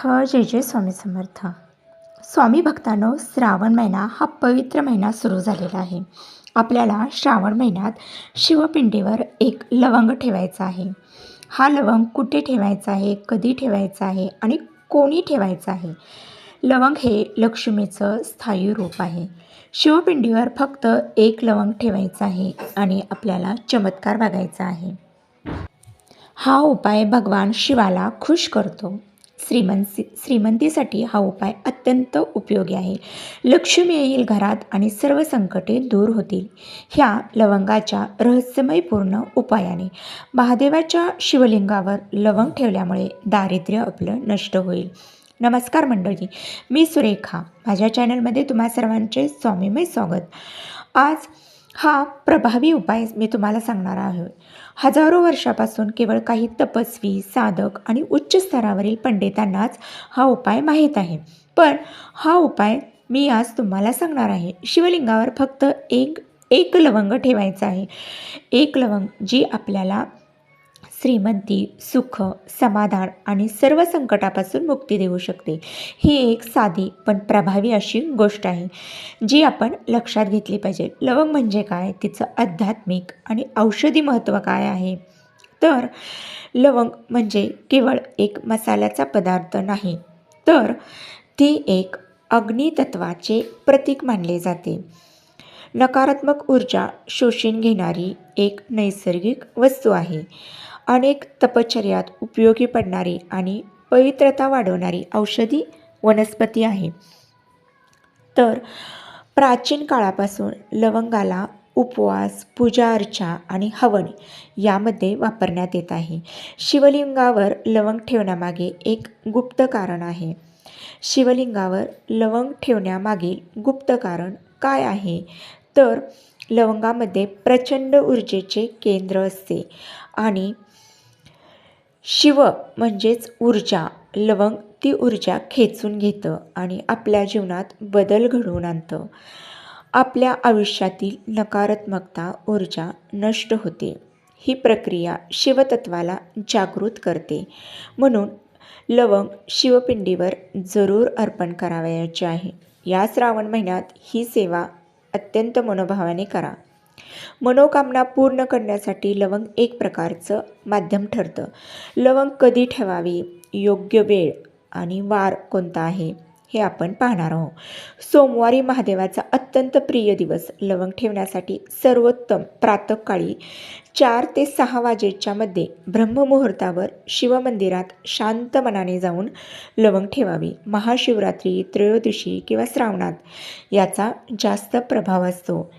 समर्थ. जय जय स्वामी समर्थ. स्वामी भक्तांनो, श्रावण महिना हा पवित्र महिना सुरू झालेला आहे. आपल्याला श्रावण महिन्यात शिवपिंडीवर एक लवंग ठेवायचा आहे. हा लवंग कुठे ठेवायचा आहे, कधी ठेवायचा आहे आणि कोणी ठेवायचा आहे? लवंग हे लक्ष्मीचं स्थायी रूप आहे. शिवपिंडीवर फक्त एक लवंग ठेवायचा आहे आणि आपल्याला चमत्कार बघायचा आहे. हा उपाय भगवान शिवाला खुश करतो. श्रीमंतीसाठी हा उपाय अत्यंत उपयोगी आहे. लक्ष्मी येईल घरात आणि सर्व संकटे दूर होतील. ह्या लवंगाच्या रहस्यमयपूर्ण उपायाने महादेवाच्या शिवलिंगावर लवंग ठेवल्यामुळे दारिद्र्य आपलं नष्ट होईल. नमस्कार मंडळी, मी सुरेखा. माझ्या चॅनलमध्ये तुम्हा सर्वांचे स्वामीमय स्वागत. आज हा प्रभावी उपाय मी तुम्हाला सांगणार आहे. हजारो वर्षापासून केवळ काही तपस्वी, साधक आणि उच्च स्तरावरील पंडितांनाच हा उपाय माहीत आहे. पण हा उपाय मी आज तुम्हाला सांगणार आहे. शिवलिंगावर फक्त एक लवंग ठेवायचं आहे. एक लवंग जी आपल्याला श्रीमंती, सुख, समाधान आणि सर्व संकटापासून मुक्ती देऊ शकते. ही एक साधी पण प्रभावी अशी गोष्ट आहे जी आपण लक्षात घेतली पाहिजे. लवंग म्हणजे काय, तिचं आध्यात्मिक आणि औषधी महत्त्व काय आहे? तर लवंग म्हणजे केवळ एक मसाल्याचा पदार्थ नाही, तर ती एक अग्नितत्वाचे प्रतीक मानले जाते. नकारात्मक ऊर्जा शोषून घेणारी एक नैसर्गिक वस्तू आहे. अनेक तपश्चर्यात उपयोगी पडणारी आणि पवित्रता वाढवणारी औषधी वनस्पती आहे. तर प्राचीन काळापासून लवंगाला उपवास, पूजा अर्चा आणि हवन यामध्ये वापरण्यात येत आहे. शिवलिंगावर लवंग ठेवण्यामागे एक गुप्त कारण आहे. शिवलिंगावर लवंग ठेवण्यामागील गुप्त कारण काय आहे? तर लवंगामध्ये प्रचंड ऊर्जेचे केंद्र असते आणि शिव म्हणजेच ऊर्जा, लवंग ती ऊर्जा खेचून घेतं आणि आपल्या जीवनात बदल घडवून आणतं. आपल्या आयुष्यातील नकारात्मकता ऊर्जा नष्ट होते. ही प्रक्रिया शिवतत्वाला जागृत करते. म्हणून लवंग शिवपिंडीवर जरूर अर्पण करावयाचे आहे. या श्रावण महिन्यात ही सेवा अत्यंत मनोभावाने करा. मनोकामना पूर्ण करण्यासाठी लवंग एक प्रकारचं माध्यम ठरतं. लवंग कधी ठेवावी, योग्य वेळ आणि वार कोणता आहे हे आपण पाहणार आहोत. सोमवारी महादेवाचा अत्यंत प्रिय दिवस. लवंग ठेवण्यासाठी सर्वोत्तम प्रातःकाळी 4 ते 6 वाजेच्या मध्ये ब्रह्ममुहूर्तावर शिवमंदिरात शांत मनाने जाऊन लवंग ठेवावी. महाशिवरात्री, त्रयोदशी किंवा श्रावणात याचा जास्त प्रभाव असतो.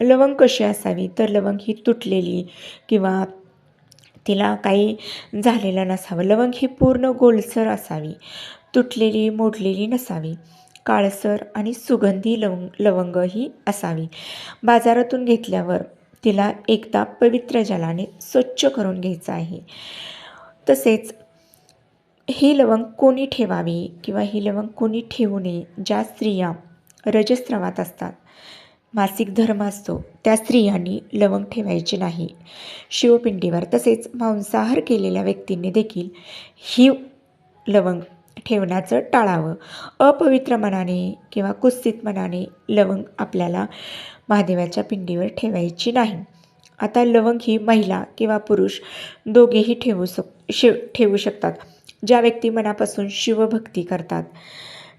लवंग कशी असावी? तर लवंग ही तुटलेली किंवा तिला काही झालेलं नसावं. लवंग ही पूर्ण गोलसर असावी, तुटलेली, मोडलेली नसावी. काळसर आणि सुगंधी लवंग ही असावी. बाजारातून घेतल्यावर तिला एकदा पवित्र जलाने स्वच्छ करून घ्यायचं आहे. तसेच ही लवंग कोणी ठेवावी किंवा ही लवंग कोणी ठेवू नये? ज्या स्त्रिया रजस्रावात असतात, मासिक धर्म असतो, त्या स्त्रियांनी लवंग ठेवायची नाही शिवपिंडीवर. तसेच मांसाहार केलेल्या व्यक्तींनी देखील ही लवंग ठेवण्याचं टाळावं. अपवित्र मनाने किंवा कुत्सित मनाने लवंग आपल्याला महादेवाच्या पिंडीवर ठेवायची नाही. आता लवंग ही महिला किंवा पुरुष दोघेही ठेवू शकतात. ज्या व्यक्ती मनापासून शिवभक्ती करतात,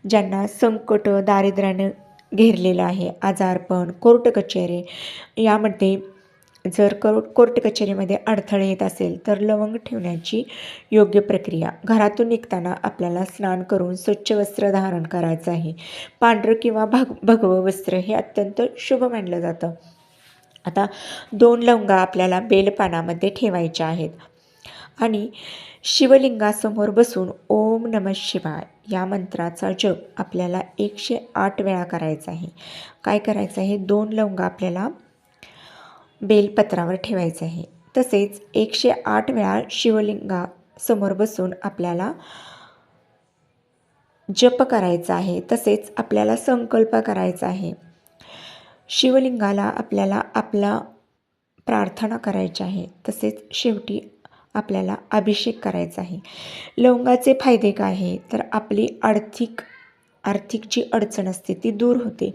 ज्यांना संकट, दारिद्र्यानं घेरलेलं आहे, आजारपण, कोर्ट कचेरी यामध्ये जर कोर्ट कचेरीमध्ये अडथळे येत असेल तर लवंग ठेवण्याची योग्य प्रक्रिया. घरातून निघताना आपल्याला स्नान करून स्वच्छ वस्त्र धारण करायचं आहे. पांढरं किंवा भगवं वस्त्र हे अत्यंत शुभ मानलं जातं. आता 2 लवंगा आपल्याला बेलपानामध्ये ठेवायच्या आहेत आणि शिवलिंगासमोर बसून ओम नमः शिवाय या मंत्राचा जप आपल्याला 108 वेळा करायचा आहे. काय करायचं आहे? 2 लवंगा आपल्याला बेलपत्रावर ठेवायचं आहे. तसेच 108 वेळा शिवलिंगासमोर बसून आपल्याला जप करायचा आहे. तसेच आपल्याला संकल्प करायचा आहे. शिवलिंगाला आपल्याला आपला प्रार्थना करायची आहे. तसेच शेवटी आपल्याला अभिषेक करायचा आहे. लवंगाचे फायदे काय आहे तर आपली आर्थिक जी अडचण असते ती दूर होते.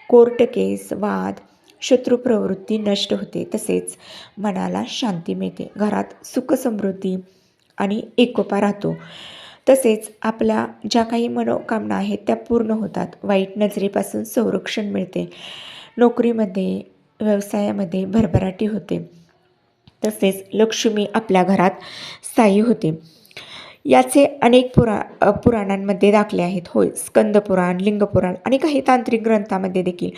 कोर्ट केस, वाद, शत्रू प्रवृत्ती नष्ट होते. तसेच मनाला शांती मिळते. घरात सुखसमृद्धी आणि एकोपा राहतो. तसेच आपल्या ज्या काही मनोकामना आहेत त्या पूर्ण होतात. वाईट नजरेपासून संरक्षण मिळते. नोकरीमध्ये, व्यवसायामध्ये भरभराटी होते. तसेच लक्ष्मी आपल्या घरात स्थायी होते. याचे अनेक पुराणांमध्ये दाखले आहेत. होय, स्कंदपुराण, लिंगपुराण आणि काही तांत्रिक ग्रंथामध्ये देखील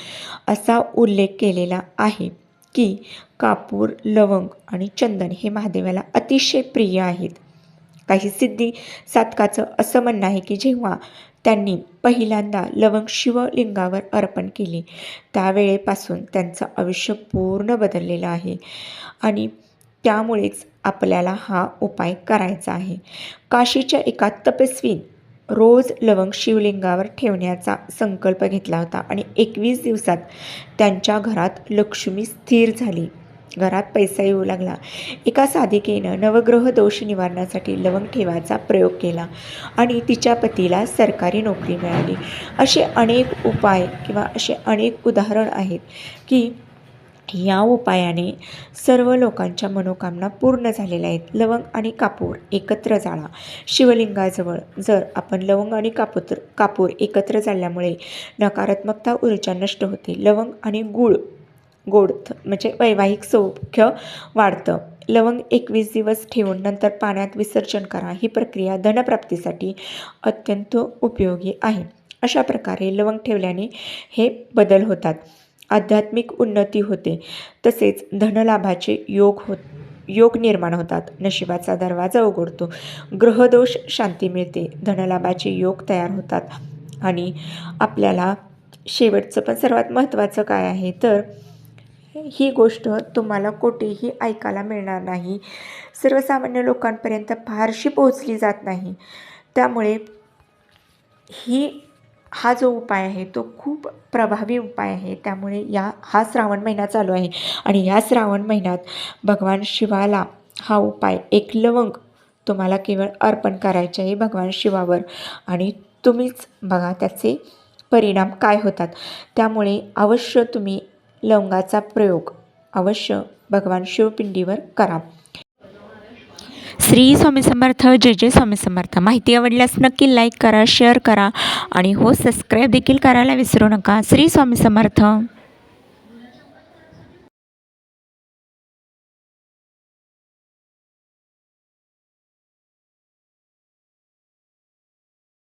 असा उल्लेख केलेला आहे की कापूर, लवंग आणि चंदन हे महादेवाला अतिशय प्रिय आहेत. काही सिद्धी साधकाचं असं म्हणणं आहे की जेव्हा त्यांनी पहिल्यांदा लवंग शिवलिंगावर अर्पण केले त्यावेळेपासून त्यांचं आयुष्य पूर्ण बदललेलं आहे आणि त्यामुळेच आपल्याला हा उपाय करायचा आहे. काशीच्या एका तपस्वीन रोज लवंग शिवलिंगावर ठेवण्याचा संकल्प घेतला होता आणि 21 दिवसात त्यांच्या घरात लक्ष्मी स्थिर झाली. घरात पैसा येऊ लागला. एका साधिकेनं नवग्रह दोष निवारणासाठी लवंग ठेवायचा प्रयोग केला आणि तिच्या पतीला सरकारी नोकरी मिळाली. असे अनेक उपाय किंवा असे अनेक उदाहरण आहेत की या उपायाने सर्व लोकांच्या मनोकामना पूर्ण झालेल्या आहेत. लवंग आणि कापूर एकत्र जाळा. शिवलिंगाजवळ जर आपण लवंग आणि कापूर एकत्र जाळल्यामुळे नकारात्मकता ऊर्जा नष्ट होते. लवंग आणि गोड म्हणजे वैवाहिक सौख्य वाढतं. लवंग 21 दिवस ठेवून नंतर पाण्यात विसर्जन करा. ही प्रक्रिया धनप्राप्तीसाठी अत्यंत उपयोगी आहे. अशा प्रकारे लवंग ठेवल्याने हे बदल होतात. आध्यात्मिक उन्नती होते. तसेच धनलाभाचे योग निर्माण होतात. नशिबाचा दरवाजा उघडतो. ग्रहदोष शांती मिळते. धनलाभाचे योग तयार होतात आणि आपल्याला शेवटचं पण सर्वात महत्त्वाचं काय आहे तर ही गोष्ट तुम्हाला कुठेही ऐकायला मिळणार नाही. सर्वसामान्य लोकांपर्यंत फारशी पोहोचली जात नाही. त्यामुळे हा जो उपाय आहे तो खूप प्रभावी उपाय आहे. त्यामुळे हा श्रावण महिना चालू आहे आणि या श्रावण महिन्यात भगवान शिवाला हा उपाय एक लवंग तुम्हाला केवळ अर्पण करायचे आहे भगवान शिवावर आणि तुम्हीच बघा त्याचे परिणाम काय होतात. त्यामुळे अवश्य तुम्ही लवंगाचा प्रयोग अवश्य भगवान शिवपिंडीवर करा. श्री स्वामी समर्थ. जय जय स्वामी समर्थ. माहिती आवडल्यास नक्की लाईक करा, शेअर करा आणि सबस्क्राईब देखील करायला विसरू नका. श्री स्वामी समर्थ.